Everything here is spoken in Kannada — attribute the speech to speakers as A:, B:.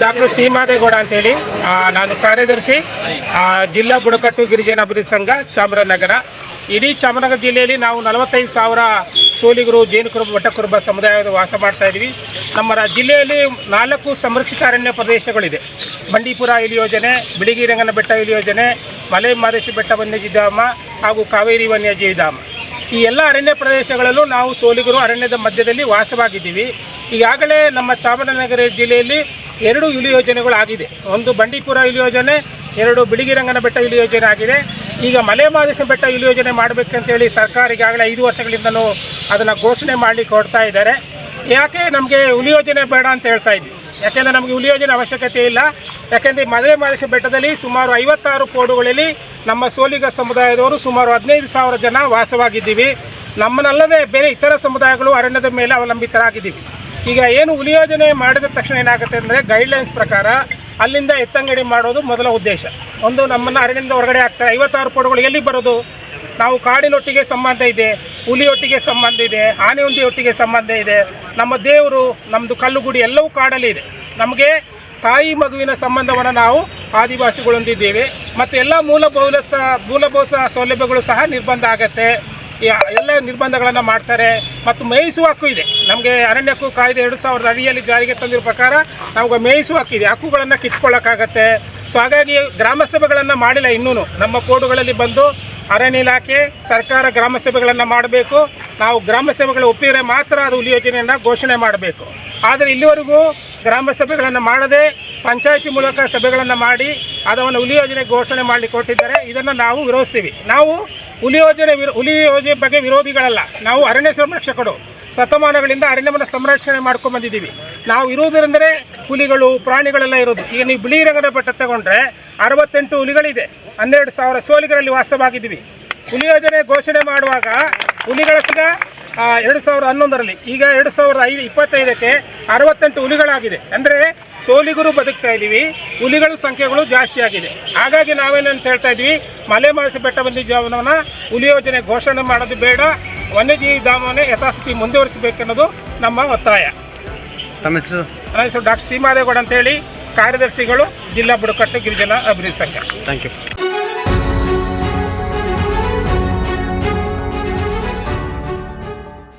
A: ಡಾಕ್ಟರ್ ಶ್ರೀಮಾದೇಗೌಡ ಅಂತೇಳಿ, ನಾನು ಕಾರ್ಯದರ್ಶಿ ಜಿಲ್ಲಾ ಬುಡಕಟ್ಟು ಗಿರಿಜನ ಅಭಿವೃದ್ಧಿ ಸಂಘ ಚಾಮರಾಜನಗರ. ಇಡೀ ಚಾಮರಾಜನಗರ ಜಿಲ್ಲೆಯಲ್ಲಿ ನಾವು 45,000 ಸೋಲಿಗರು, ಜೇನುಕುರುಬ, ವಟಕುರುಬ ಸಮುದಾಯದ ವಾಸ ಮಾಡ್ತಾ ಇದ್ದೀವಿ. ನಮ್ಮ ಜಿಲ್ಲೆಯಲ್ಲಿ 4 ಸಂರಕ್ಷಿತ ಅರಣ್ಯ ಪ್ರದೇಶಗಳಿದೆ. ಬಂಡೀಪುರ ಇಲಿ ಯೋಜನೆ, ಬಿಳಿಗಿರಿರಂಗನ ಬೆಟ್ಟ ಇಲಿ ಯೋಜನೆ, ಮಲೆ ಮಹದೇಶ್ವರ ಬೆಟ್ಟ ವನ್ಯಜೀವಿ ಧಾಮ ಹಾಗೂ ಕಾವೇರಿ ವನ್ಯಜೀವಿ ಧಾಮ. ಈ ಎಲ್ಲ ಅರಣ್ಯ ಪ್ರದೇಶಗಳಲ್ಲೂ ನಾವು ಸೋಲಿಗರು ಅರಣ್ಯದ ಮಧ್ಯದಲ್ಲಿ ವಾಸವಾಗಿದ್ದೀವಿ. ಈಗಾಗಲೇ ನಮ್ಮ ಚಾಮರಾಜನಗರ ಜಿಲ್ಲೆಯಲ್ಲಿ 2 ಇಲಿ ಯೋಜನೆಗಳು ಆಗಿದೆ. ಒಂದು ಬಂಡೀಪುರ ಇಲಿ ಯೋಜನೆ, 2 ಬಿಳಿಗಿರಂಗನ ಬೆಟ್ಟ ಇಲಿ ಯೋಜನೆ ಆಗಿದೆ. ಈಗ ಮಲೆ ಮಹದೇಶ್ವರ ಬೆಟ್ಟ ಇಲಿ ಯೋಜನೆ ಮಾಡಬೇಕಂತೇಳಿ ಸರ್ಕಾರ ಈಗಾಗಲೇ 5 ವರ್ಷಗಳಿಂದಲೂ ಅದನ್ನು ಘೋಷಣೆ ಮಾಡಲಿಕ್ಕೆ ಹೊರಡ್ತಾ ಇದ್ದಾರೆ. ಯಾಕೆ ನಮಗೆ ಹುಲಿ ಯೋಜನೆ ಬೇಡ ಅಂತ ಹೇಳ್ತಾ ಇದ್ವಿ? ಯಾಕೆಂದರೆ ನಮಗೆ ಹುಲಿ ಯೋಜನೆ ಅವಶ್ಯಕತೆ ಇಲ್ಲ. ಯಾಕೆಂದರೆ ಮಲೆ ಮಹದೇಶ್ವರ ಬೆಟ್ಟದಲ್ಲಿ ಸುಮಾರು 56 ಕೋಡುಗಳಲ್ಲಿ ನಮ್ಮ ಸೋಲಿಗ ಸಮುದಾಯದವರು ಸುಮಾರು 15,000 ಜನ ವಾಸವಾಗಿದ್ದೀವಿ. ನಮ್ಮನ್ನಲ್ಲದೆ ಬೇರೆ ಇತರ ಸಮುದಾಯಗಳು ಅರಣ್ಯದ ಮೇಲೆ ಅವಲಂಬಿತರಾಗಿದ್ದೀವಿ. ಈಗ ಏನು ಹುಲಿ ಯೋಜನೆ ಮಾಡಿದ ತಕ್ಷಣ ಏನಾಗುತ್ತೆ ಅಂದರೆ, ಗೈಡ್ಲೈನ್ಸ್ ಪ್ರಕಾರ ಅಲ್ಲಿಂದ ಎತ್ತಂಗಡಿ ಮಾಡೋದು ಮೊದಲ ಉದ್ದೇಶ. ಒಂದು, ನಮ್ಮನ್ನು ಅರಣ್ಯದಿಂದ ಹೊರಗಡೆ ಹಾಕ್ತಾರೆ. 56 ಕೋಡುಗಳು ಎಲ್ಲಿ ಬರೋದು? ನಾವು ಕಾಡಿನೊಟ್ಟಿಗೆ ಸಂಬಂಧ ಇದೆ, ಹುಲಿಯೊಟ್ಟಿಗೆ ಸಂಬಂಧ ಇದೆ, ಆನೆಯೊಂದಿಗೆ ಸಂಬಂಧ ಇದೆ. ನಮ್ಮ ದೇವರು, ನಮ್ಮದು ಕಲ್ಲುಗುಡಿ ಎಲ್ಲವೂ ಕಾಡಲ್ಲಿ ಇದೆ. ನಮಗೆ ತಾಯಿ ಮಗುವಿನ ಸಂಬಂಧವನ್ನು ನಾವು ಆದಿವಾಸಿಗಳೊಂದಿದ್ದೇವೆ. ಮತ್ತು ಎಲ್ಲ ಮೂಲಭೂತ ಸೌಲಭ್ಯಗಳು ಸಹ ನಿರ್ಬಂಧ ಆಗತ್ತೆ. ಎಲ್ಲ ನಿರ್ಬಂಧಗಳನ್ನು ಮಾಡ್ತಾರೆ. ಮತ್ತು ಮೇಯಿಸುವ ಹಕ್ಕು ಇದೆ ನಮಗೆ. ಅರಣ್ಯಕ್ಕೂ ಕಾಯ್ದೆ 2000 ಅಡಿಯಲ್ಲಿ ಜಾರಿಗೆ ತಂದಿರೋ ಪ್ರಕಾರ ನಮಗೆ ಮೇಯಿಸುವ ಹಕ್ಕಿದೆ. ಹಕ್ಕುಗಳನ್ನು ಕಿತ್ಕೊಳ್ಳೋಕ್ಕಾಗತ್ತೆ. ಸೊ ಹಾಗಾಗಿ ಗ್ರಾಮ ಸಭೆಗಳನ್ನು ಮಾಡಿಲ್ಲ ಇನ್ನೂ. ನಮ್ಮ ಕೋಡುಗಳಲ್ಲಿ ಬಂದು ಅರಣ್ಯ ಇಲಾಖೆ, ಸರ್ಕಾರ ಗ್ರಾಮ ಸಭೆಗಳನ್ನು ಮಾಡಬೇಕು. ನಾವು ಗ್ರಾಮ ಸಭೆಗಳು ಒಪ್ಪಿದರೆ ಮಾತ್ರ ಅದು ಹುಲಿ ಯೋಜನೆಯನ್ನು ಘೋಷಣೆ ಮಾಡಬೇಕು. ಆದರೆ ಇಲ್ಲಿವರೆಗೂ ಗ್ರಾಮ ಸಭೆಗಳನ್ನು ಮಾಡದೆ ಪಂಚಾಯಿತಿ ಮೂಲಕ ಸಭೆಗಳನ್ನು ಮಾಡಿ ಅದನ್ನು ಹುಲಿ ಯೋಜನೆ ಘೋಷಣೆ ಮಾಡಲಿಕ್ಕೆ ಕೊಟ್ಟಿದ್ದಾರೆ. ಇದನ್ನು ನಾವು ವಿರೋಧಿಸ್ತೀವಿ. ನಾವು ಹುಲಿ ಯೋಜನೆ ಬಗ್ಗೆ ವಿರೋಧಿಗಳಲ್ಲ. ನಾವು ಅರಣ್ಯ ಸಂರಕ್ಷಕರು. ಶತಮಾನಗಳಿಂದ ಅರಣ್ಯವನ್ನು ಸಂರಕ್ಷಣೆ ಮಾಡ್ಕೊಂಡು ಬಂದಿದ್ದೀವಿ. ನಾವು ಇರುವುದರೆಂದರೆ ಹುಲಿಗಳು, ಪ್ರಾಣಿಗಳೆಲ್ಲ ಇರೋದು. ಈಗ ನೀವು ಬಿಳಿಗಿರಂಗನ ಬೆಟ್ಟ ತಗೊಂಡ್ರೆ 68 ಹುಲಿಗಳಿದೆ. 12,000 ಸೋಲಿಗರಲ್ಲಿ ವಾಸವಾಗಿದ್ದೀವಿ. ಹುಲಿ ಯೋಜನೆ ಘೋಷಣೆ ಮಾಡುವಾಗ ಹುಲಿಗಳ ಸಂಖ್ಯೆ 2011ರಲ್ಲಿ, ಈಗ 2025ಕ್ಕೆ 68 ಹುಲಿಗಳಾಗಿದೆ. ಅಂದರೆ ಸೋಲಿಗರು ಬದುಕ್ತಾ ಇದ್ದೀವಿ, ಹುಲಿಗಳ ಸಂಖ್ಯೆಗಳು ಜಾಸ್ತಿ ಆಗಿದೆ. ಹಾಗಾಗಿ ನಾವೇನಂತ ಹೇಳ್ತಾ ಇದ್ವಿ, ಮಲೆ ಮಹದೇಶ್ವರ ಬೆಟ್ಟ ವನ್ಯಜೀವನವನ್ನು ಹುಲಿ ಯೋಜನೆ ಘೋಷಣೆ ಮಾಡೋದು ಬೇಡ, ವನ್ಯಜೀವಿ ಧಾಮವನ್ನೇ ಯಥಾಸ್ಥಿತಿ ಮುಂದುವರಿಸಬೇಕನ್ನೋದು ನಮ್ಮ ಒತ್ತಾಯ.
B: ತಮ್ಮ ಹೆಸರು?
A: ನನ್ನ ಹೆಸರು ಡಾಕ್ಟರ್ ಶ್ರೀಮಾದೇಗೌಡ ಅಂತೇಳಿ, ಕಾರ್ಯದರ್ಶಿಗಳು ಜಿಲ್ಲಾ ಬುಡಕಟ್ಟು ಗಿರಿಜನ ಅಭಿವೃದ್ಧಿ ಸಂಘ.
B: Thank you.